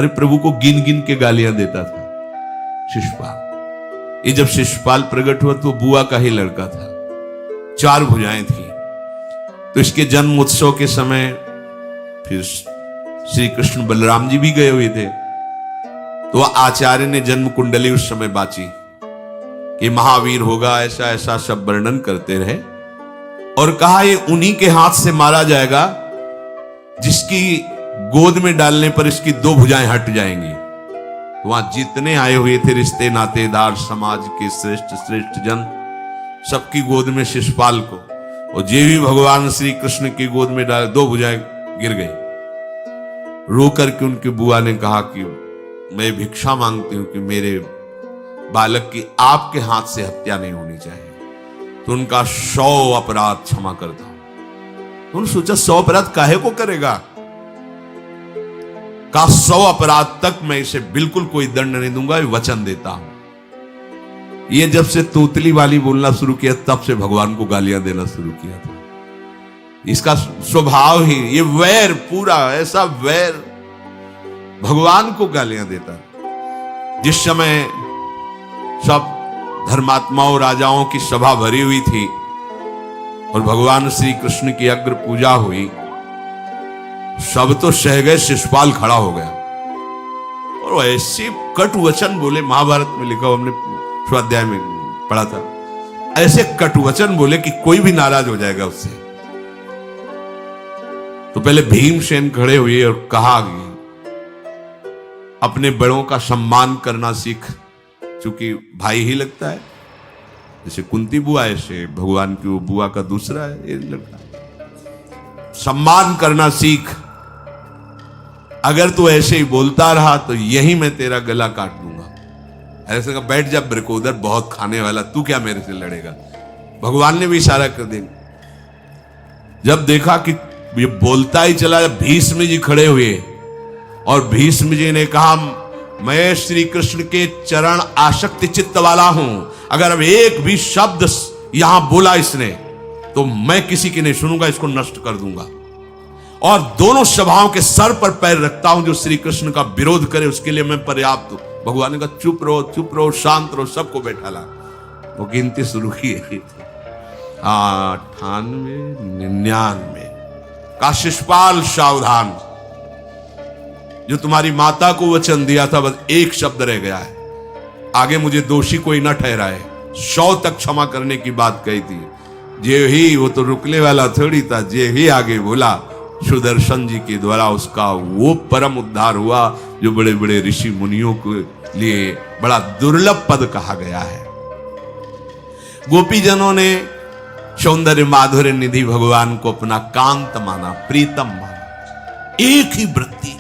अरे प्रभु को गिन गिन के गालियां देता था शिशुपाल। ये जब शिशुपाल प्रकट हुआ तो बुआ का ही लड़का था, 4 भुजाएं थी। तो इसके जन्म उत्सव के समय फिर श्री कृष्ण बलराम जी भी गए हुए थे। तो आचार्य ने जन्म कुंडली उस समय बाची कि महावीर होगा, ऐसा ऐसा सब वर्णन करते रहे और कहा ये उन्हीं के हाथ से मारा जाएगा जिसकी गोद में डालने पर इसकी 2 भुजाएं हट जाएंगी। तो वहां जितने आए हुए थे रिश्ते नातेदार, समाज के श्रेष्ठ श्रेष्ठ जन, सबकी गोद में शिशुपाल को, और जे भी भगवान श्री कृष्ण की गोद में डाले 2 भुजाएं गिर गई। रो करके उनकी बुआ ने कहा कि मैं भिक्षा मांगती हूं कि मेरे बालक की आपके हाथ से हत्या नहीं होनी चाहिए। तो उनका 100 अपराध क्षमा करता हूं। तो उन्होंने सोचा 100 अपराध काहे को करेगा, का 100 अपराध तक मैं इसे बिल्कुल कोई दंड नहीं दूंगा, वचन देता हूं। ये जब से तोतली वाली बोलना शुरू किया तब से भगवान को गालियां देना शुरू किया था। इसका स्वभाव ही ये वैर, पूरा ऐसा वैर, भगवान को गालियां देता। जिस समय सब धर्मात्माओं राजाओं की सभा भरी हुई थी और भगवान श्री कृष्ण की अग्र पूजा हुई, सब तो सह गए, शिशुपाल खड़ा हो गया और ऐसे कटु वचन बोले। महाभारत में लिखा, हमने स्वाध्याय में पढ़ा था, ऐसे कटु वचन बोले कि कोई भी नाराज हो जाएगा उससे। तो पहले भीमसेन खड़े हुए और कहा कि अपने बड़ों का सम्मान करना सीख, चूंकि भाई ही लगता है। जैसे कुंती बुआ, ऐसे भगवान की वो बुआ का दूसरा है ये लड़का। सम्मान करना सीख, अगर तू ऐसे ही बोलता रहा तो यही मैं तेरा गला काट दूंगा। ऐसे कहा, बैठ जा ब्रकोदर, बहुत खाने वाला, तू क्या मेरे से लड़ेगा। भगवान ने भी इशारा कर दिया। जब देखा कि ये बोलता ही चला, भीष्म जी खड़े हुए और भीष्म जी ने कहा, मैं श्री कृष्ण के चरण आसक्ति चित्त वाला हूं, अगर अब एक भी शब्द यहां बोला इसने तो मैं किसी की नहीं सुनूंगा, इसको नष्ट कर दूंगा। और दोनों सभाओं के सर पर पैर रखता हूं, जो श्री कृष्ण का विरोध करे उसके लिए मैं पर्याप्त हूं। भगवान ने कहा, चुप रहो, शांत रहो, सबको बैठा ला। वो गिनती शुरू की, 98, 99 का शिशुपाल सावधान, जो तुम्हारी माता को वचन दिया था बस एक शब्द रह गया है, आगे मुझे दोषी कोई न ठहराए। 100 तक क्षमा करने की बात कही थी। जे ही, वो तो रुकने वाला थोड़ी था, जे ही आगे बोला सुदर्शन जी के द्वारा उसका वो परम उद्धार हुआ जो बड़े बड़े ऋषि मुनियों के लिए बड़ा दुर्लभ पद कहा गया है। गोपीजनों ने सौंदर्य माधुर्य निधि भगवान को अपना कांत माना, प्रीतम माना। एक ही वृत्ति,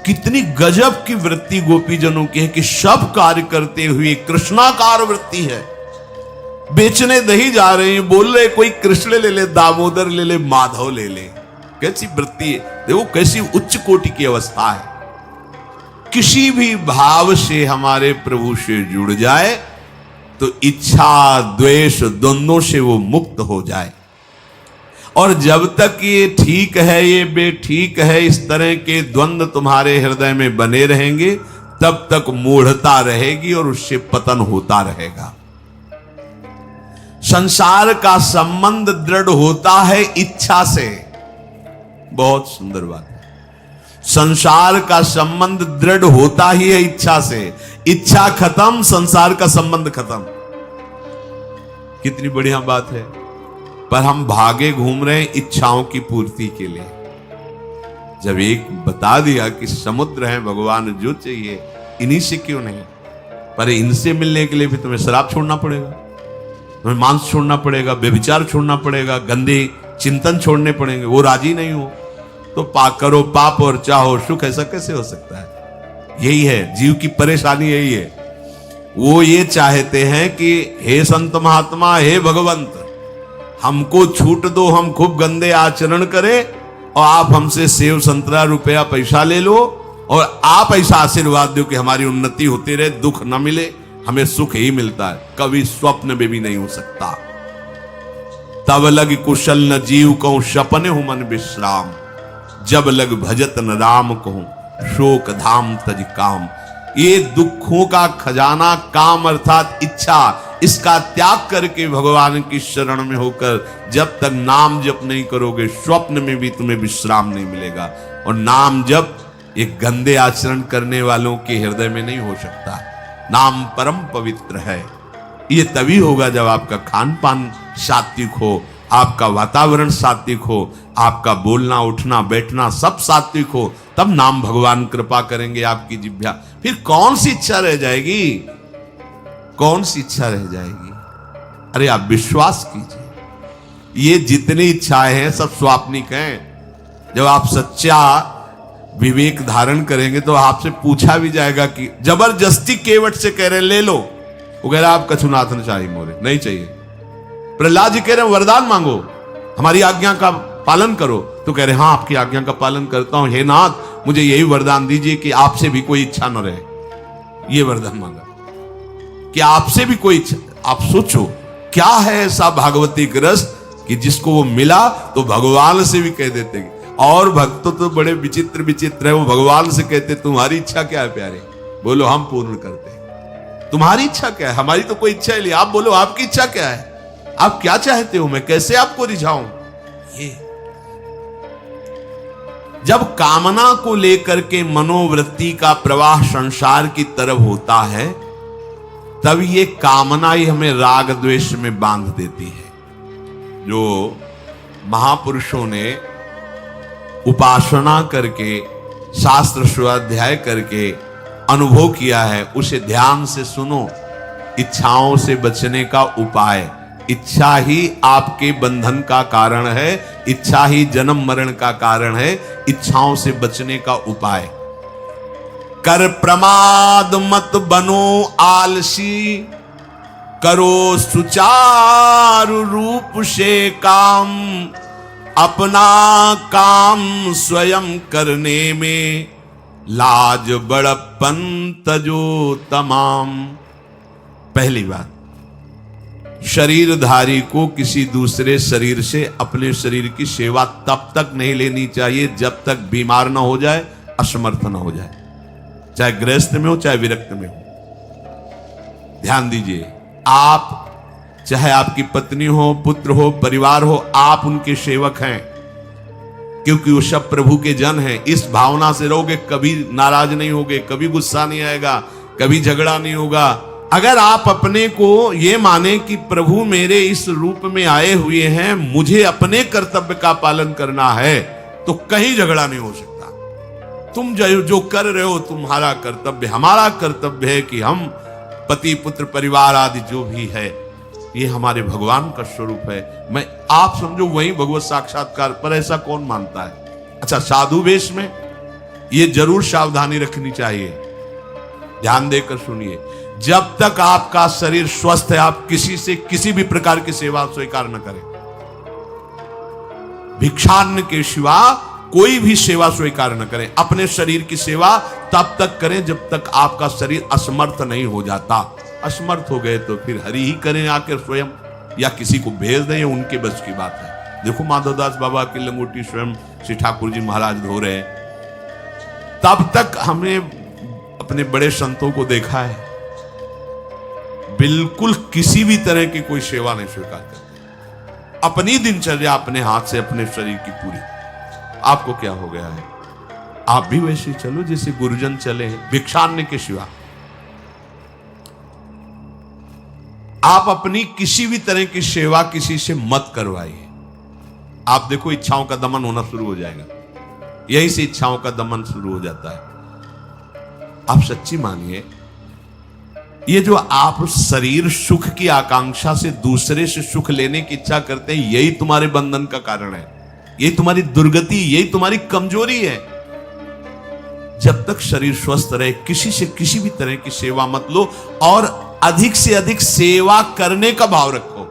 कितनी गजब की वृत्ति गोपीजनों की है कि सब कार्य करते हुए कृष्णाकार वृत्ति है। बेचने दही जा रहे हैं, बोल रहे कोई कृष्ण ले ले, दामोदर ले ले, माधव ले ले। कैसी वृत्ति है, देखो कैसी उच्च कोटि की अवस्था है। किसी भी भाव से हमारे प्रभु से जुड़ जाए तो इच्छा द्वेष दोनों से वो मुक्त हो जाए। और जब तक ये ठीक है, ये बेठीक है, इस तरह के द्वंद्व तुम्हारे हृदय में बने रहेंगे, तब तक मूढ़ता रहेगी और उससे पतन होता रहेगा। संसार का संबंध दृढ़ होता है इच्छा से। बहुत सुंदर बात है। संसार का संबंध दृढ़ होता ही है इच्छा से। इच्छा खत्म, संसार का संबंध खत्म। कितनी बढ़िया बात है। पर हम भागे घूम रहे हैं इच्छाओं की पूर्ति के लिए। जब एक बता दिया कि समुद्र है भगवान, जो चाहिए इन्हीं से क्यों नहीं, पर इनसे मिलने के लिए भी तुम्हें शराब छोड़ना पड़ेगा, तुम्हें मांस छोड़ना पड़ेगा, व्यभिचार छोड़ना पड़ेगा, गंदे चिंतन छोड़ने पड़ेंगे। वो राजी नहीं हो तो करो पाप और चाहो सुख। ऐसा कैसे हो सकता है? यही है जीव की परेशानी, यही है। वो ये चाहते हैं कि हे संत महात्मा, हे भगवंत, हमको छूट दो, हम खूब गंदे आचरण करें और आप हमसे सेव संतरा रुपया पैसा ले लो और आप ऐसा आशीर्वाद दो कि हमारी उन्नति होती रहे, दुख न मिले, हमें सुख ही मिलता है। कभी स्वप्न में भी नहीं हो सकता। तब लग कुशल न जीव कहूं, सपने हूं मन विश्राम, जब लग भजत न राम कहूं, शोक धाम तज काम। ये दुखों का खजाना काम अर्थात इच्छा, इसका त्याग करके भगवान की शरण में होकर जब तक नाम जप नहीं करोगे, स्वप्न में भी तुम्हें विश्राम नहीं मिलेगा। और नाम जप एक गंदे आचरण करने वालों के हृदय में नहीं हो सकता। नाम परम पवित्र है। ये तभी होगा जब आपका खान पान सात्विक हो, आपका वातावरण सात्विक हो, आपका बोलना उठना बैठना सब सात्विक हो, तब नाम भगवान कृपा करेंगे आपकी जिह्वा। फिर कौन सी इच्छा रह जाएगी, कौन सी इच्छा रह जाएगी? अरे आप विश्वास कीजिए, ये जितनी इच्छाएं हैं सब स्वाप्निक हैं। जब आप सच्चा विवेक धारण करेंगे तो आपसे पूछा भी जाएगा कि जबरदस्ती केवट से कह रहे ले लो, वो कह रहे आप कछुनाथ न चाहिए मोरे, नहीं चाहिए। प्रहलाद जी कह रहे वरदान मांगो, हमारी आज्ञा का पालन करो, तो कह रहे हाँ आपकी आज्ञा का पालन करता हूं, हे नाथ मुझे यही वरदान दीजिए कि आपसे भी कोई इच्छा न रहे। ये वरदान मांगा कि आपसे भी कोई इच्छा। आप सोचो क्या है ऐसा भागवतिक रस कि जिसको वो मिला तो भगवान से भी कह देते। और भक्त तो बड़े विचित्र विचित्र है, वो भगवान से कहते तुम्हारी इच्छा क्या है प्यारे, बोलो हम पूर्ण करते हैं। तुम्हारी इच्छा क्या है, हमारी तो कोई इच्छा ही नहीं, आप बोलो आपकी इच्छा क्या है, आप क्या चाहते हो, मैं कैसे आपको रिझाऊं। ये जब कामना को लेकर के मनोवृत्ति का प्रवाह संसार की तरफ होता है, तब ये कामना ही हमें राग द्वेष में बांध देती है। जो महापुरुषों ने उपासना करके शास्त्र स्वाध्याय करके अनुभव किया है, उसे ध्यान से सुनो। इच्छाओं से बचने का उपाय, इच्छा ही आपके बंधन का कारण है, इच्छा ही जन्म मरण का कारण है। इच्छाओं से बचने का उपाय, कर प्रमाद मत बनो आलसी, करो सुचारु रूप से काम, अपना काम स्वयं करने में लाज बड़प्पन तजो तमाम। पहली बात, शरीरधारी को किसी दूसरे शरीर से अपने शरीर की सेवा तब तक नहीं लेनी चाहिए जब तक बीमार ना हो जाए, असमर्थ ना हो जाए, चाहे गृहस्थ में हो चाहे विरक्त में हो। ध्यान दीजिए, आप चाहे आपकी पत्नी हो, पुत्र हो, परिवार हो, आप उनके सेवक हैं, क्योंकि वो सब प्रभु के जन हैं। इस भावना से रहोगे, कभी नाराज नहीं होगे, कभी गुस्सा नहीं आएगा, कभी झगड़ा नहीं होगा। अगर आप अपने को ये माने कि प्रभु मेरे इस रूप में आए हुए हैं, मुझे अपने कर्तव्य का पालन करना है, तो कहीं झगड़ा नहीं हो सकता। तुम जो कर रहे हो तुम्हारा कर्तव्य, हमारा कर्तव्य है कि हम पति पुत्र परिवार आदि जो भी है, ये हमारे भगवान का स्वरूप है। मैं आप समझो वही भगवत साक्षात्कार, पर ऐसा कौन मानता है। अच्छा, साधु वेश में ये जरूर सावधानी रखनी चाहिए, ध्यान देकर सुनिए। जब तक आपका शरीर स्वस्थ है, आप किसी से किसी भी प्रकार की सेवा स्वीकार न करें। भिक्षान्न के सिवा कोई भी सेवा स्वीकार न करें। अपने शरीर की सेवा तब तक करें जब तक आपका शरीर असमर्थ नहीं हो जाता। असमर्थ हो गए तो फिर हरि ही करें आकर स्वयं, या किसी को भेज दें, उनके बस की बात है। देखो माधवदास बाबा की लंगोटी स्वयं श्री ठाकुर जी महाराज धो रहे हैं। तब तक हमने अपने बड़े संतों को देखा है, बिल्कुल किसी भी तरह की कोई सेवा नहीं स्वीकार करते। अपनी दिनचर्या अपने हाथ से, अपने शरीर की पूरी। आपको क्या हो गया है, आप भी वैसे चलो जैसे गुरुजन चले हैं, भिक्षान्न के सिवा। आप अपनी किसी भी तरह की सेवा किसी से मत करवाइए। आप देखो इच्छाओं का दमन होना शुरू हो जाएगा, यही से इच्छाओं का दमन शुरू हो जाता है। आप सच्ची मानिए, ये जो आप शरीर सुख की आकांक्षा से दूसरे से सुख लेने की इच्छा करते हैं, यही तुम्हारे बंधन का कारण है, यही तुम्हारी दुर्गति, यही तुम्हारी कमजोरी है। जब तक शरीर स्वस्थ रहे, किसी से किसी भी तरह की सेवा मत लो, और अधिक से अधिक सेवा करने का भाव रखो।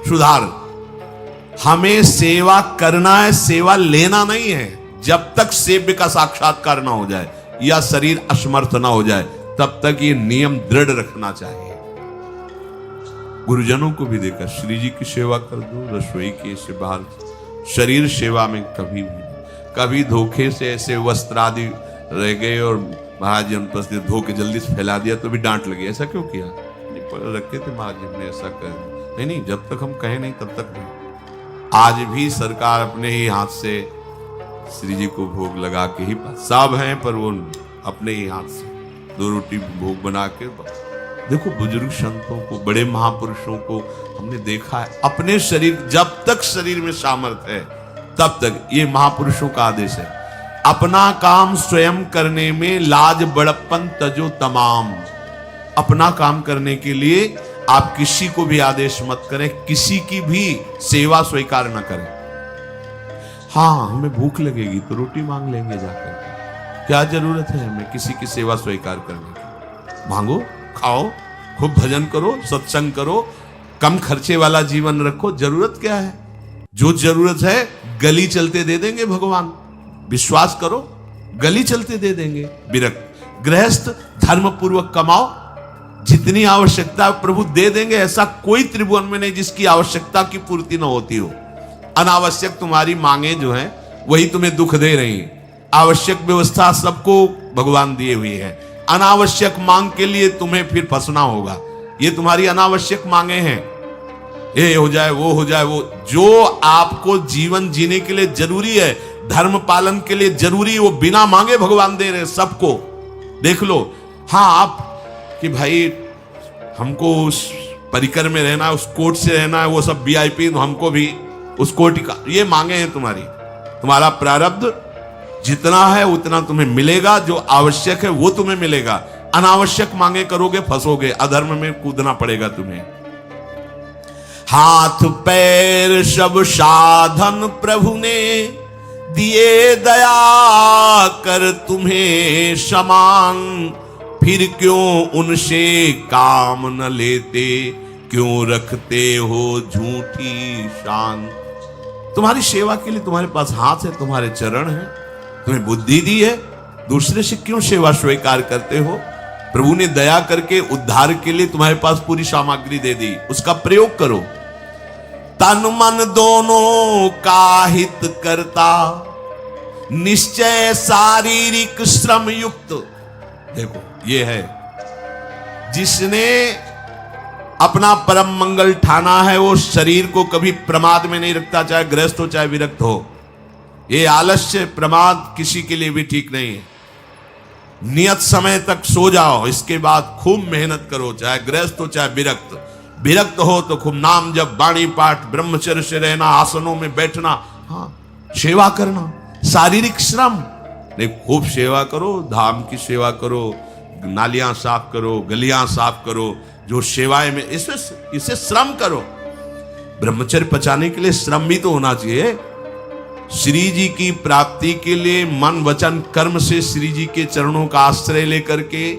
सुधार, हमें सेवा करना है, सेवा लेना नहीं है। जब तक सेव्य का साक्षात्कार ना हो जाए या शरीर असमर्थ ना हो जाए, तब तक ये नियम दृढ़ रखना चाहिए। गुरुजनों को भी देखा, श्री जी की सेवा कर दो, रसोई के से बाहर, शरीर सेवा में कभी भी। कभी धोखे से ऐसे वस्त्र आदि रह गए और महाराज जी उन पर धो के जल्दी से फैला दिया तो भी डांट लगी, ऐसा क्यों किया? नहीं, रखे थे महाराज जी ने ऐसा कर, नहीं जब तक हम कहें नहीं तब तक नहीं। आज भी सरकार अपने ही हाथ से श्री जी को भोग लगा के ही, सब हैं पर वो अपने ही हाथ से 2 रोटी भोग बना के। देखो बुजुर्ग संतों को, बड़े महापुरुषों को हमने देखा है, अपने शरीर, जब तक शरीर में सामर्थ्य है तब तक, ये महापुरुषों का आदेश है, अपना काम स्वयं करने में लाज बड़प्पन तजो तमाम। अपना काम करने के लिए आप किसी को भी आदेश मत करें, किसी की भी सेवा स्वीकार न करें। हाँ, हमें भूख लगेगी तो रोटी मांग लेंगे जाकर, क्या जरूरत है हमें किसी की सेवा स्वीकार करने की? मांगो, खाओ, खूब भजन करो, सत्संग करो, कम खर्चे वाला जीवन रखो। जरूरत क्या है? जो जरूरत है गली चलते दे देंगे भगवान, विश्वास करो, गली चलते दे देंगे। विरक्त गृहस्थ धर्म पूर्वक कमाओ, जितनी आवश्यकता प्रभु दे देंगे। ऐसा कोई त्रिभुवन में नहीं जिसकी आवश्यकता की पूर्ति न होती हो। अनावश्यक तुम्हारी मांगे जो हैं वही तुम्हें दुख दे रही हैं। आवश्यक व्यवस्था सबको भगवान दिए हुई है, अनावश्यक मांग के लिए तुम्हें फिर फंसना होगा। ये तुम्हारी अनावश्यक मांगे हैं, ये हो जाए, वो हो जाए, वो जो आपको जीवन जीने के लिए जरूरी है, धर्म पालन के लिए जरूरी, वो बिना मांगे भगवान दे रहे सबको। देख लो, हाँ आप कि भाई हमको उस परिकर में रहना है, उस कोर्ट से रहना है, वो सब वीआईपी, तो हमको भी उस कोर्ट का, ये मांगे हैं तुम्हारी। तुम्हारा प्रारब्ध जितना है उतना तुम्हें मिलेगा, जो आवश्यक है वो तुम्हें मिलेगा। अनावश्यक मांगे करोगे फंसोगे, अधर्म में कूदना पड़ेगा तुम्हें। हाथ पैर सब साधन प्रभु ने दिए, दया कर तुम्हें समान, फिर क्यों उनसे काम न लेते, क्यों रखते हो झूठी शान। तुम्हारी सेवा के लिए तुम्हारे पास हाथ है, तुम्हारे चरण है, तुम्हें बुद्धि दी है, दूसरे से क्यों सेवा स्वीकार करते हो? प्रभु ने दया करके उद्धार के लिए तुम्हारे पास पूरी सामग्री दे दी, उसका प्रयोग करो। तन मन दोनों का हित करता, निश्चय शारीरिक श्रम युक्त। देखो ये है, जिसने अपना परम मंगल ठाना है वो शरीर को कभी प्रमाद में नहीं रखता, चाहे गृहस्थ हो चाहे विरक्त हो। ये आलस्य प्रमाद किसी के लिए भी ठीक नहीं है। नियत समय तक सो जाओ, इसके बाद खूब मेहनत करो, चाहे गृहस्थ हो चाहे विरक्त। विरक्त हो तो खूब नाम जप, वाणी पाठ, ब्रह्मचर्य से रहना, आसनों में बैठना, हाँ सेवा करना, शारीरिक श्रम नहीं, खूब सेवा करो, धाम की सेवा करो, नालियां साफ करो, गलियां साफ करो, जो सेवाएं में इसे श्रम करो। ब्रह्मचर्य पचाने के लिए श्रम भी तो होना चाहिए। श्री जी की प्राप्ति के लिए मन वचन कर्म से श्री जी के चरणों का आश्रय लेकर के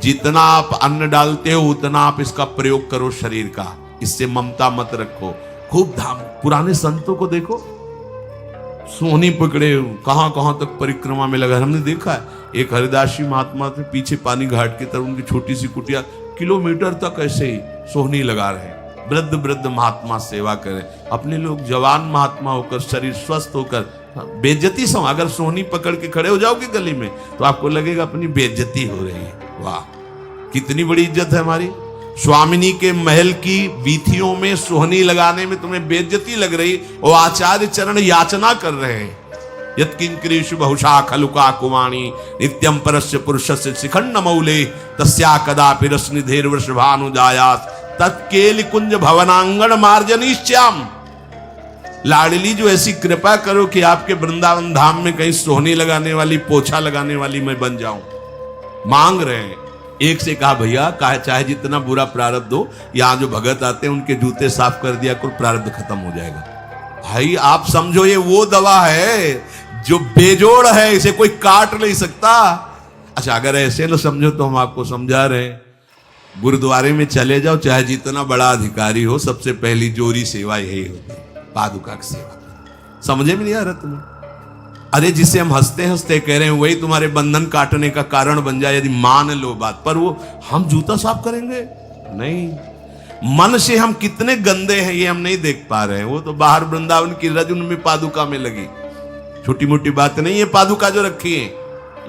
जितना आप अन्न डालते हो उतना आप इसका प्रयोग करो शरीर का। इससे ममता मत रखो। खूब धाम, पुराने संतों को देखो, सोहनी पकड़े कहां कहां तक परिक्रमा में लगा। हमने देखा है एक हरिदासी महात्मा थे, पीछे पानी घाट की तरफ उनकी छोटी सी कुटिया, किलोमीटर तक ऐसे ही सोहनी लगा रहे। वृद्ध वृद्ध महात्मा सेवा करें। अपने लोग जवान महात्मा होकर, शरीर स्वस्थ होकर, बेइज्जती सम, अगर सोहनी पकड़ के खड़े हो जाओगे गली में तो आपको लगेगा अपनी बेइज्जती हो रही है। वाह, कितनी बड़ी इज्जत है हमारी। स्वामिनी के महल की वीथियों में सोहनी लगाने में तुम्हें बेइज्जती लग रही, और आचार्य चरण याचना कर रहे हैं। यत्किंकरीषु बहुशा खलुका कुवाणी, नित्यं परस्य पुरुषस्य शिखंड मौले, तस्या कदापि रसनिधेर वृषभानुजायात्, तत्केल कुंज भवनांगण मार्जनीश्याम। लाडली जो ऐसी कृपा करो कि आपके वृंदावन धाम में कहीं सोहनी लगाने वाली, पोछा लगाने वाली मैं बन जाऊं। मांग रहे हैं। एक से कहा भैया चाहे जितना बुरा प्रारब्ध हो, यहां जो भगत आते हैं उनके जूते साफ कर दिया करो, प्रारब्ध खत्म हो जाएगा। भाई आप समझो ये वो दवा है जो बेजोड़ है, इसे कोई काट नहीं सकता। अच्छा अगर ऐसे न समझो तो हम आपको समझा रहे हैं। गुरुद्वारे में चले जाओ, चाहे जितना बड़ा अधिकारी हो, सबसे पहली जोरी सेवा यही होती है, पादुका की सेवा। समझे में नहीं आ रहा तुम्हें? अरे जिसे हम हंसते हंसते कह रहे हैं वही तुम्हारे बंधन काटने का कारण बन जाए, यदि मान लो बात। पर वो हम जूता साफ करेंगे नहीं। मन से हम कितने गंदे हैं ये हम नहीं देख पा रहे हैं। वो तो बाहर वृंदावन की रज उनमें पादुका में लगी। छोटी मोटी बात नहीं है। पादुका जो रखी है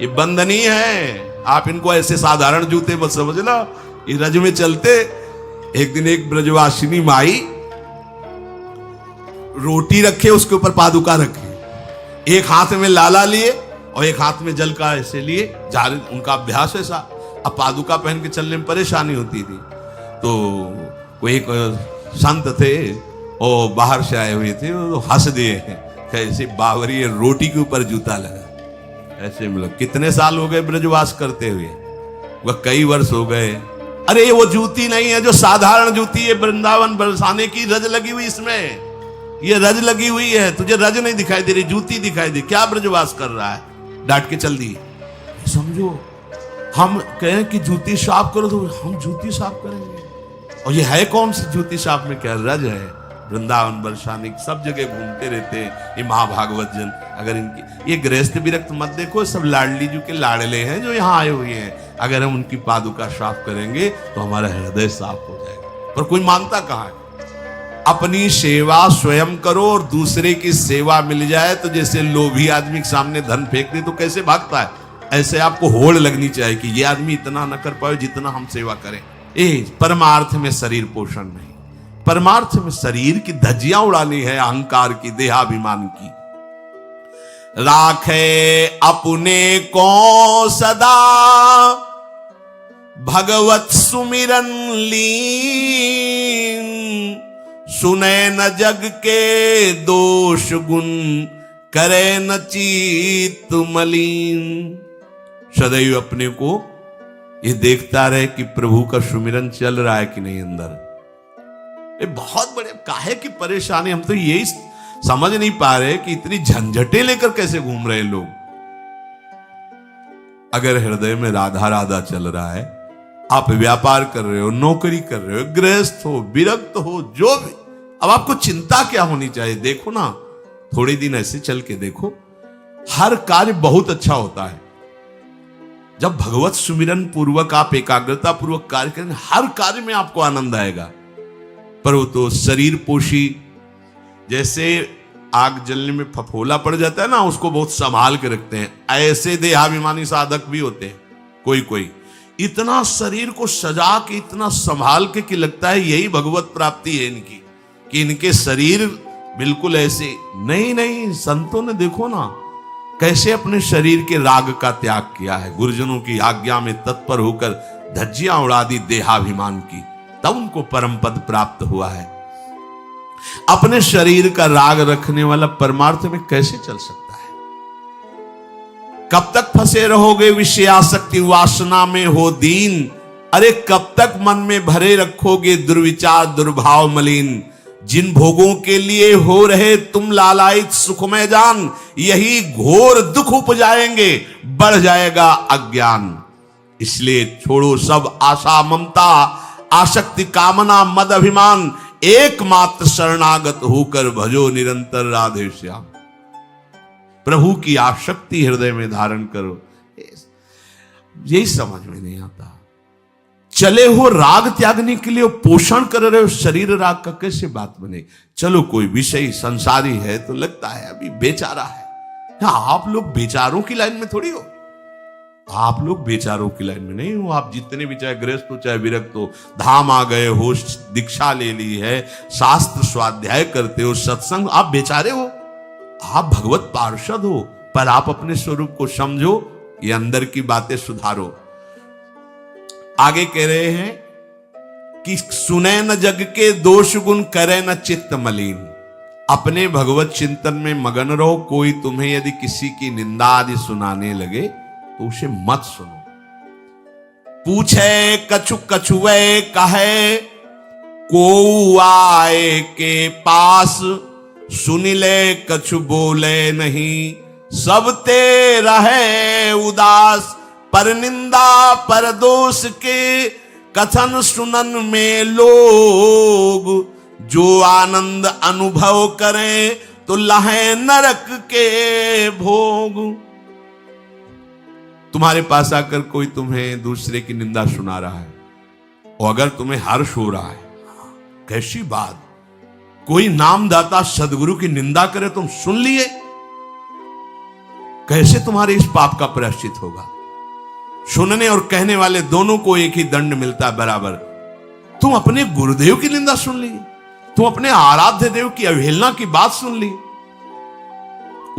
ये बंधनी है, आप इनको ऐसे साधारण जूते मत समझना, ये रज में चलते। एक दिन एक ब्रजवासिनी माई रोटी रखे, उसके ऊपर पादुका रखे, एक हाथ में लाला लिए और एक हाथ में जल का ऐसे लिए जा रहे, उनका अभ्यास ऐसा। अब पादुका पहन के चलने में परेशानी होती थी, तो वो एक संत थे और बाहर से आए हुए थे, वो हंस दिए कैसे बावरी रोटी के ऊपर जूता लगा। ऐसे मतलब कितने साल हो गए ब्रजवास करते हुए, वह कई वर्ष हो गए। अरे वो जूती नहीं है जो साधारण जूती है, वृंदावन बरसाने की रज लगी हुई, इसमें ये रज लगी हुई है, तुझे रज नहीं दिखाई दे रही, जूती दिखाई दे, क्या ब्रजवास कर रहा है। डांट के चल दी। समझो, हम कहें कि जूती साफ करो तो हम जूती साफ करेंगे, और ये है कौन सी जूती साफ में, क्या रज है। वृंदावन बरसाने सब जगह घूमते रहते हैं ये महाभागवत जन। अगर इनकी ये गृहस्थ विरक्त मत देखो, सब लाडली जी के लाडले हैं जो यहाँ आए हुए हैं। अगर हम उनकी पादुका साफ करेंगे तो हमारा हृदय साफ हो जाएगा। पर कोई मानता कहाँ है। अपनी सेवा स्वयं करो और दूसरे की सेवा मिल जाए तो जैसे लोभी आदमी के सामने धन फेंक दे तो कैसे भागता है, ऐसे आपको होड़ लगनी चाहिए कि ये आदमी इतना न कर पाए जितना हम सेवा करें। परमार्थ में शरीर पोषण नहीं, परमार्थ में शरीर की धज्जियां उड़ानी है, अहंकार की, देहाभिमान की। राखे अपने को सदा भगवत सुमिरन लीन, सुने न जग के दोष गुण, करे न चित्त मलिन। सदैव अपने को ये देखता रहे कि प्रभु का सुमिरन चल रहा है कि नहीं अंदर। ये बहुत बड़े काहे की परेशानी, हम तो यही समझ नहीं पा रहे कि इतनी झंझटें लेकर कैसे घूम रहे लोग। अगर हृदय में राधा राधा चल रहा है, आप व्यापार कर रहे हो, नौकरी कर रहे हो, गृहस्थ हो, विरक्त हो, जो भी, अब आपको चिंता क्या होनी चाहिए। देखो ना, थोड़े दिन ऐसे चल के देखो, हर कार्य बहुत अच्छा होता है जब भगवत सुमिरन पूर्वक आप एकाग्रता पूर्वक कार्य करें, हर कार्य में आपको आनंद आएगा। पर वो तो शरीर पोषी, जैसे आग जलने में फफोला पड़ जाता है ना, उसको बहुत संभाल के रखते हैं, ऐसे देहाभिमानी साधक भी होते हैं कोई कोई। इतना शरीर को सजा के, इतना संभाल के कि लगता है यही भगवत प्राप्ति है इनकी, कि इनके शरीर बिल्कुल ऐसे नहीं। संतों ने देखो ना कैसे अपने शरीर के राग का त्याग किया है, गुरुजनों की आज्ञा में तत्पर होकर धज्जियां उड़ा दी देहाभिमान की, तब उनको परम पद प्राप्त हुआ है। अपने शरीर का राग रखने वाला परमार्थ में कैसे चल सकता है। कब तक फंसे रहोगे विषयासक्ति वासना में हो दीन, अरे कब तक मन में भरे रखोगे दुर्विचार दुर्भाव मलिन। जिन भोगों के लिए हो रहे तुम लालायित सुखमय जान, यही घोर दुख उपजाएंगे, बढ़ जाएगा अज्ञान। इसलिए छोड़ो सब आशा ममता आसक्ति कामना मद अभिमान, एकमात्र शरणागत होकर भजो निरंतर राधे श्याम। प्रभु की आसक्ति हृदय में धारण करो। यही समझ में नहीं आता। चले हो राग त्यागने के लिए, पोषण कर रहे हो शरीर राग का, कैसे बात बने। चलो कोई विषय संसारी है तो लगता है अभी बेचारा है। आप लोग बेचारों की लाइन में थोड़ी हो, आप लोग बेचारों की लाइन में नहीं हो। आप जितने भी, चाहे गृहस्थ हो चाहे विरक्त हो, धाम आ गए हो, दीक्षा ले ली है, शास्त्र स्वाध्याय करते हो, सत्संग, आप बेचारे हो, आप भगवत पार्षद हो। पर आप अपने स्वरूप को समझो, ये अंदर की बातें सुधारो। आगे कह रहे हैं कि सुने न जग के दोष गुण, करे न चित्त मलिन। अपने भगवत चिंतन में मगन रहो। कोई तुम्हें यदि किसी की निंदा आदि सुनाने लगे तो उसे मत सुनो। पूछे कछु कछुए कहे, को आए के पास, सुन ले कछु बोले नहीं, सब ते रहे उदास। पर निंदा पर दोष के कथन सुनन में लोग, जो आनंद अनुभव करें तो लहे नरक के भोग। तुम्हारे पास आकर कोई तुम्हें दूसरे की निंदा सुना रहा है और अगर तुम्हें हर्ष हो रहा है, कैसी बात, कोई नामदाता सदगुरु की निंदा करे तुम सुन लिए, कैसे तुम्हारे इस पाप का प्रायश्चित होगा? सुनने और कहने वाले दोनों को एक ही दंड मिलता है बराबर। तुम अपने गुरुदेव की निंदा सुन ली, तुम अपने आराध्य देव की अवहेलना की बात सुन ली।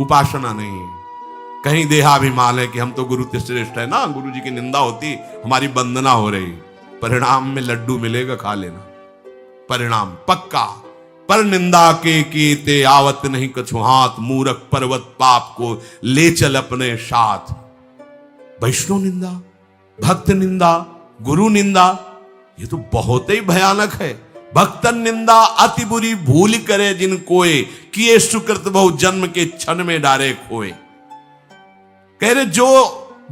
उपासना नहीं, कहीं देहाभिमान है कि हम तो गुरु श्रेष्ठ है ना, गुरु जी की निंदा होती हमारी वंदना हो रही। परिणाम में लड्डू मिलेगा, खा लेना, परिणाम पक्का। पर निंदा के कीते आवत नहीं कछु हाथ, मूरख पर्वत पाप को ले चल अपने साथ। वैष्णव निंदा, भक्त निंदा, गुरु निंदा, ये तो बहुत ही भयानक है। भक्तन निंदा अति बुरी भूल करे जिन कोय, किए सुकृत बहु जन्म के क्षण में डारे खोए। कह रहे जो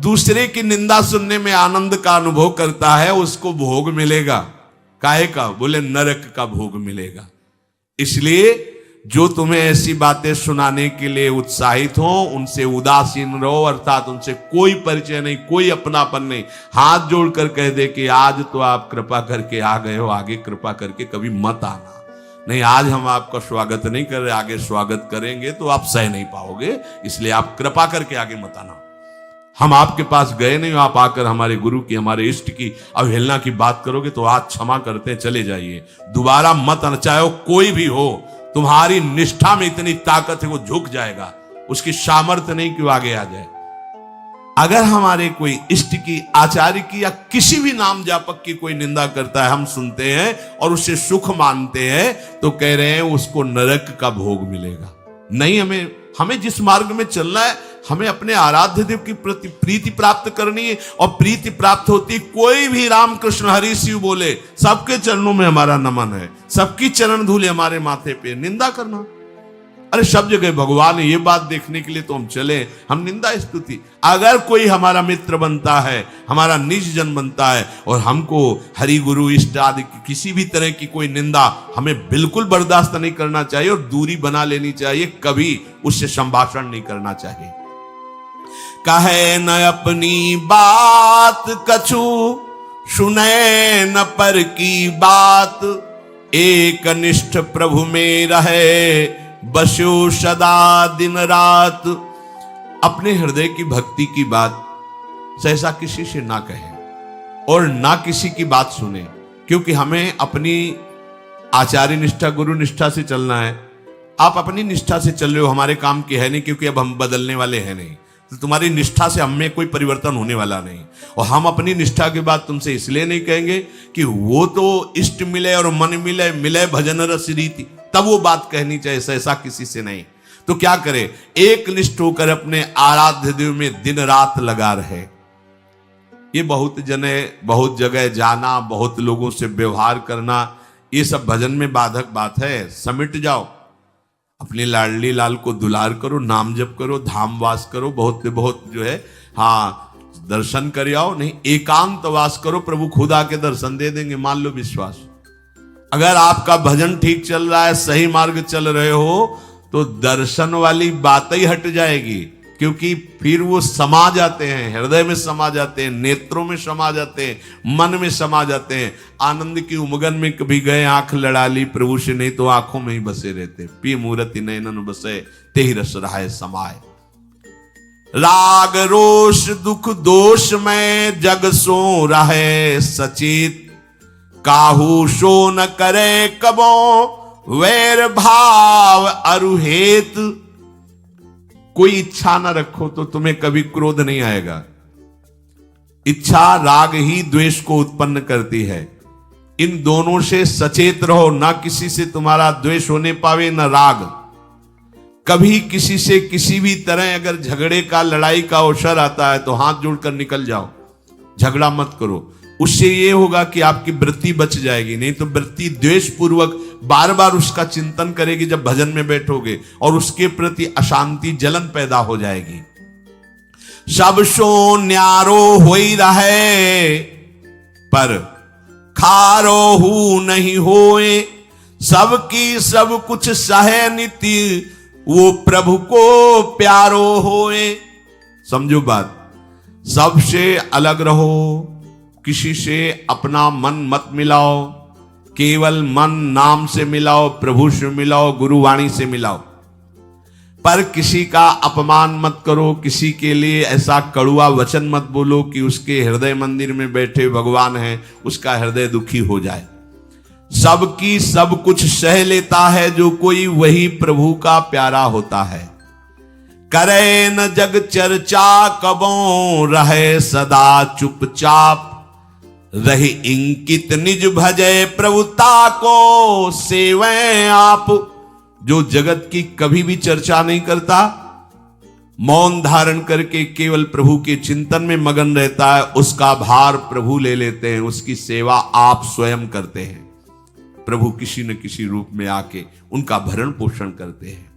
दूसरे की निंदा सुनने में आनंद का अनुभव करता है उसको भोग मिलेगा। काहे का? बोले नरक का भोग मिलेगा। इसलिए जो तुम्हें ऐसी बातें सुनाने के लिए उत्साहित हो उनसे उदासीन रहो, अर्थात उनसे कोई परिचय नहीं, कोई अपनापन नहीं। हाथ जोड़कर कह दे कि आज तो आप कृपा करके आ गए हो, आगे कृपा करके कभी मत आना। नहीं, आज हम आपका स्वागत नहीं कर रहे, आगे स्वागत करेंगे तो आप सह नहीं पाओगे, इसलिए आप कृपा करके आगे मत आना। हम आपके पास गए नहीं, आप आकर हमारे गुरु की, हमारे इष्ट की अवहेलना की बात करोगे तो आज क्षमा करते हैं, चले जाइए, दोबारा मत आना। चाहे वो कोई भी हो, तुम्हारी निष्ठा में इतनी ताकत है वो झुक जाएगा, उसकी सामर्थ्य नहीं कि वो आगे आ जाए। अगर हमारे कोई इष्ट की, आचार्य की या किसी भी नाम जापक की कोई निंदा करता है, हम सुनते हैं और उसे सुख मानते हैं, तो कह रहे हैं उसको नरक का भोग मिलेगा। नहीं, हमें जिस मार्ग में चलना है, हमें अपने आराध्य देव की प्रति प्रीति प्राप्त करनी है। और प्रीति प्राप्त होती, कोई भी राम कृष्ण हरि शिव बोले, सबके चरणों में हमारा नमन है, सबकी चरण धूले हमारे माथे पे। निंदा करना, अरे सब जगह भगवान है, ये बात देखने के लिए तो हम चले, हम निंदा स्तुति। अगर कोई हमारा मित्र बनता है, हमारा निज जन बनता है और हमको हरि गुरु इष्ट आदि की किसी भी तरह की कोई निंदा, हमें बिल्कुल बर्दाश्त नहीं करना चाहिए और दूरी बना लेनी चाहिए, कभी उससे संभाषण नहीं करना चाहिए। कहे न अपनी बात कछु, सुने न पर की बात, एक निष्ठ प्रभु में रहे, बसो सदा दिन रात। अपने हृदय की भक्ति की बात सहसा किसी से ना कहें और ना किसी की बात सुने, क्योंकि हमें अपनी आचार्य निष्ठा, गुरु निष्ठा से चलना है। आप अपनी निष्ठा से चल रहे हो, हमारे काम की है नहीं, क्योंकि अब हम बदलने वाले हैं नहीं, तो तुम्हारी निष्ठा से हमें कोई परिवर्तन होने वाला नहीं। और हम अपनी निष्ठा की बात तुमसे इसलिए नहीं कहेंगे कि वो तो इष्ट मिले और मन मिले, मिले भजन रस रीति, तब वो बात कहनी चाहिए, ऐसा किसी से नहीं। तो क्या करे, एक निष्ठ होकर अपने आराध्य देव में दिन रात लगा रहे। ये बहुत जगह जाना, बहुत लोगों से व्यवहार करना, ये सब भजन में बाधक बात है। समिट जाओ, अपने लाडली लाल को दुलार करो, नाम जप करो, धाम वास करो, बहुत जो है, हाँ, दर्शन कर आओ। नहीं, एकांत वास करो, प्रभु खुद आके दर्शन दे देंगे, मान लो विश्वास। अगर आपका भजन ठीक चल रहा है, सही मार्ग चल रहे हो, तो दर्शन वाली बात ही हट जाएगी, क्योंकि फिर वो समा जाते हैं, हृदय में समा जाते हैं, नेत्रों में समा जाते हैं, मन में समा जाते हैं। आनंद की उमगन में कभी गए, आंख लड़ा ली प्रभु से, नहीं तो आंखों में ही बसे रहते। पी मूर्ति नयनन बसे, तेहि रस रहाय समाये। राग रोष दुख दोष में जग सो रहे सचेत, काहू सो न करे कबो वैर भाव अरुहेत। कोई इच्छा न रखो तो तुम्हें कभी क्रोध नहीं आएगा। इच्छा राग ही द्वेष को उत्पन्न करती है। इन दोनों से सचेत रहो, ना किसी से तुम्हारा द्वेष होने पावे न राग। कभी किसी से किसी भी तरह अगर झगड़े का, लड़ाई का अवसर आता है तो हाथ जोड़कर निकल जाओ, झगड़ा मत करो। उससे ये होगा कि आपकी वृत्ति बच जाएगी, नहीं तो वृत्ति द्वेष पूर्वक बार बार उसका चिंतन करेगी जब भजन में बैठोगे, और उसके प्रति अशांति, जलन पैदा हो जाएगी। सब सो न्यारो होई रहे, पर खारो हु नहीं होए। सबकी सब कुछ सहे नीति, वो प्रभु को प्यारो होए। समझो बात, सबसे अलग रहो, किसी से अपना मन मत मिलाओ, केवल मन नाम से मिलाओ, प्रभु से मिलाओ, गुरुवाणी से मिलाओ। पर किसी का अपमान मत करो, किसी के लिए ऐसा कड़ुआ वचन मत बोलो कि उसके हृदय मंदिर में बैठे भगवान हैं, उसका हृदय दुखी हो जाए। सबकी सब कुछ सह लेता है जो कोई, वही प्रभु का प्यारा होता है। करे न जग चर्चा कबों, रहे सदा चुपचाप, रही इंकित निज भजय प्रभुता को सेवें आप। जो जगत की कभी भी चर्चा नहीं करता, मौन धारण करके केवल प्रभु के चिंतन में मगन रहता है, उसका भार प्रभु ले लेते हैं, उसकी सेवा आप स्वयं करते हैं। प्रभु किसी न किसी रूप में आके उनका भरण पोषण करते हैं।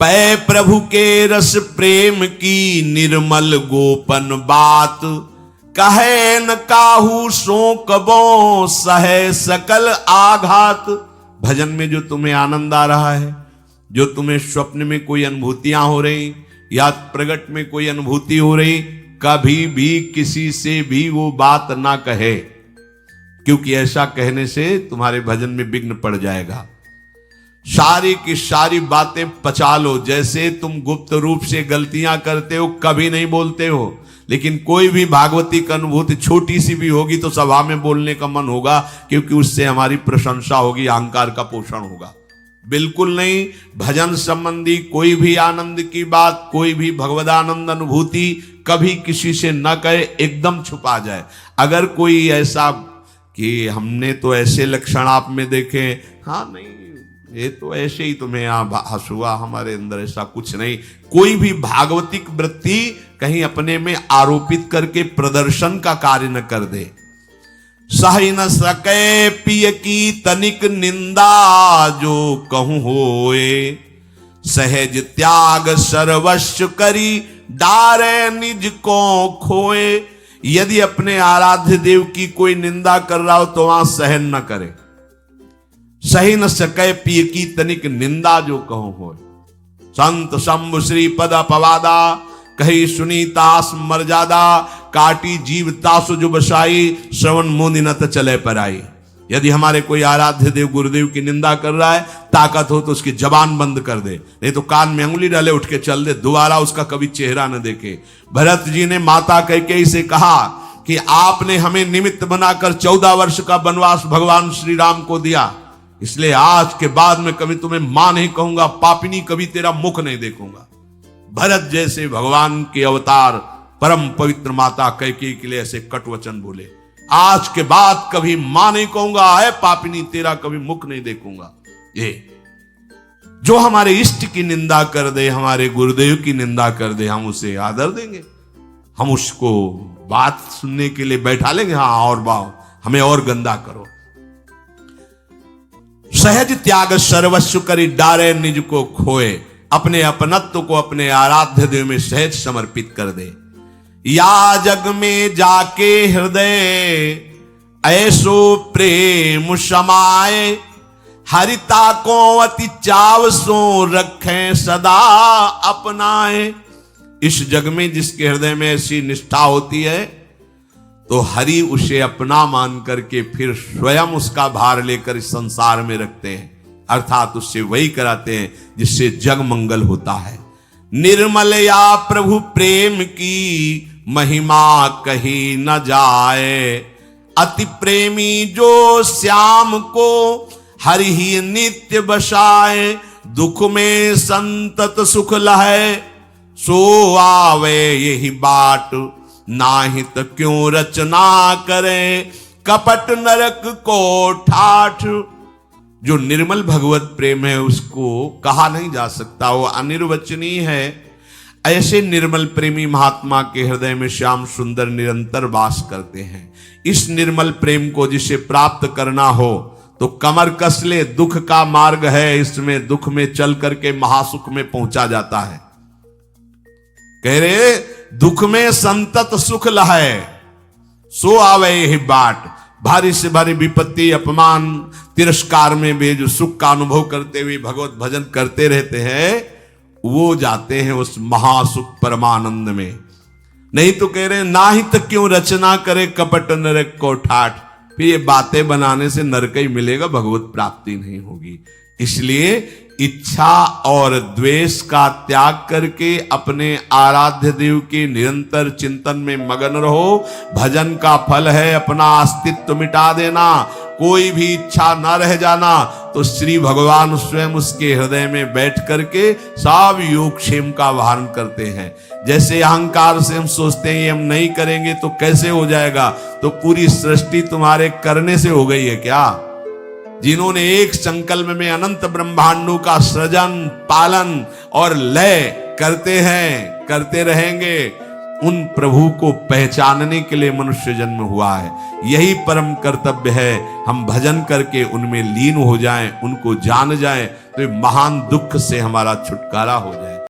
पै प्रभु के रस प्रेम की निर्मल गोपन बात, कहे न काहू सो कबों, सहे सकल आघात। भजन में जो तुम्हें आनंद आ रहा है, जो तुम्हें स्वप्न में कोई अनुभूतियां हो रही या प्रगट में कोई अनुभूति हो रही, कभी भी किसी से भी वो बात ना कहे, क्योंकि ऐसा कहने से तुम्हारे भजन में विघ्न पड़ जाएगा। सारी की सारी बातें पचा लो। जैसे तुम गुप्त रूप से गलतियां करते हो, कभी नहीं बोलते हो, लेकिन कोई भी भागवती की अनुभूति छोटी सी भी होगी तो सभा में बोलने का मन होगा, क्योंकि उससे हमारी प्रशंसा होगी, अहंकार का पोषण होगा। बिल्कुल नहीं। भजन संबंधी कोई भी आनंद की बात, कोई भी भगवदानंद अनुभूति कभी किसी से न कहे, एकदम छुपा जाए। अगर कोई ऐसा कि हमने तो ऐसे लक्षण आप में देखे, हाँ नहीं ये तो ऐसे ही तुम्हें यहाँ हंसुआ, हमारे अंदर ऐसा कुछ नहीं। कोई भी भागवतिक वृत्ति कहीं अपने में आरोपित करके प्रदर्शन का कार्य न कर दे। सही न सके पिय की तनिक निंदा, जो कहूं होए सहज त्याग सर्वस्व करी, डारे निज को खोए। यदि अपने आराध्य देव की कोई निंदा कर रहा हो तो वहां सहन न करे। सही न सके पिय की तनिक निंदा, जो कहूं हो। संत शंभु श्री पद अपवादा, कही सुनी तास मर्यादा, काटी जीव तासु जो बसाई, श्रवण मोनि न चले पर आई। यदि हमारे कोई आराध्य देव गुरुदेव की निंदा कर रहा है, ताकत हो तो उसकी जबान बंद कर दे, नहीं तो कान में अंगुली डाले उठ के चल दे, दोबारा उसका कभी चेहरा न देखे। भरत जी ने माता कैकेयी से कहा कि आपने हमें निमित्त बनाकर 14 वर्ष का वनवास भगवान श्री राम को दिया, इसलिए आज के बाद में कभी तुम्हें मां नहीं कहूंगा, पापिनी कभी तेरा मुख नहीं देखूंगा। भरत जैसे भगवान के अवतार परम पवित्र माता कैकेयी के लिए ऐसे कट वचन बोले, आज के बाद कभी मां नहीं कहूंगा, है पापिनी तेरा कभी मुख नहीं देखूंगा। ये जो हमारे इष्ट की निंदा कर दे, हमारे गुरुदेव की निंदा कर दे, हम उसे आदर देंगे, हम उसको बात सुनने के लिए बैठा लेंगे। हाँ और बाओ, हमें और गंदा करो। सहज त्याग सर्वस्व करी, डारे निज को खोए। अपने अपनत्व को अपने आराध्य देव में सहज समर्पित कर दे। या जग में जाके हृदय ऐसो प्रेम समाए, हरिता को अति चाव सो रखें सदा अपनाए। इस जग में जिसके हृदय में ऐसी निष्ठा होती है, तो हरि उसे अपना मान करके फिर स्वयं उसका भार लेकर इस संसार में रखते हैं, अर्थात उससे वही कराते हैं जिससे जग मंगल होता है। निर्मल या प्रभु प्रेम की महिमा कही न जाए, अति प्रेमी जो श्याम को हरि ही नित्य बसाए। दुख में संतत सुख लहे, सो आवे यही बाट, नाहित क्यों रचना करे, कपट नरक को ठाठ। जो निर्मल भगवत प्रेम है उसको कहा नहीं जा सकता, वो अनिर्वचनीय है। ऐसे निर्मल प्रेमी महात्मा के हृदय में श्याम सुंदर निरंतर वास करते हैं। इस निर्मल प्रेम को जिसे प्राप्त करना हो तो कमर कस ले, दुख का मार्ग है, इसमें दुख में चल करके महासुख में पहुंचा जाता है। कह रहे दुख में संतत सुख लहे, सो आवे यही बाट। भारी से भारी विपत्ति, अपमान, तिरस्कार में भी जो सुख का अनुभव करते हुए भगवत भजन करते रहते हैं, वो जाते हैं उस महासुख परमानंद में। नहीं तो कह रहे ना ही तक क्यों रचना करे, कपट नरक को ठाठ। फिर ये बातें बनाने से नरक ही मिलेगा, भगवत प्राप्ति नहीं होगी। इसलिए इच्छा और द्वेष का त्याग करके अपने आराध्य देव के निरंतर चिंतन में मगन रहो। भजन का फल है अपना अस्तित्व मिटा देना, कोई भी इच्छा न रह जाना। तो श्री भगवान स्वयं उसके हृदय में बैठ करके सब योगक्षेम का वाहन करते हैं। जैसे अहंकार से हम सोचते हैं ये हम नहीं करेंगे तो कैसे हो जाएगा, तो पूरी सृष्टि तुम्हारे करने से हो गई है क्या? जिन्होंने एक संकल्प में अनंत ब्रह्मांडों का सृजन, पालन और लय करते हैं, करते रहेंगे, उन प्रभु को पहचानने के लिए मनुष्य जन्म हुआ है। यही परम कर्तव्य है, हम भजन करके उनमें लीन हो जाएं, उनको जान जाएं, तो महान दुख से हमारा छुटकारा हो जाए।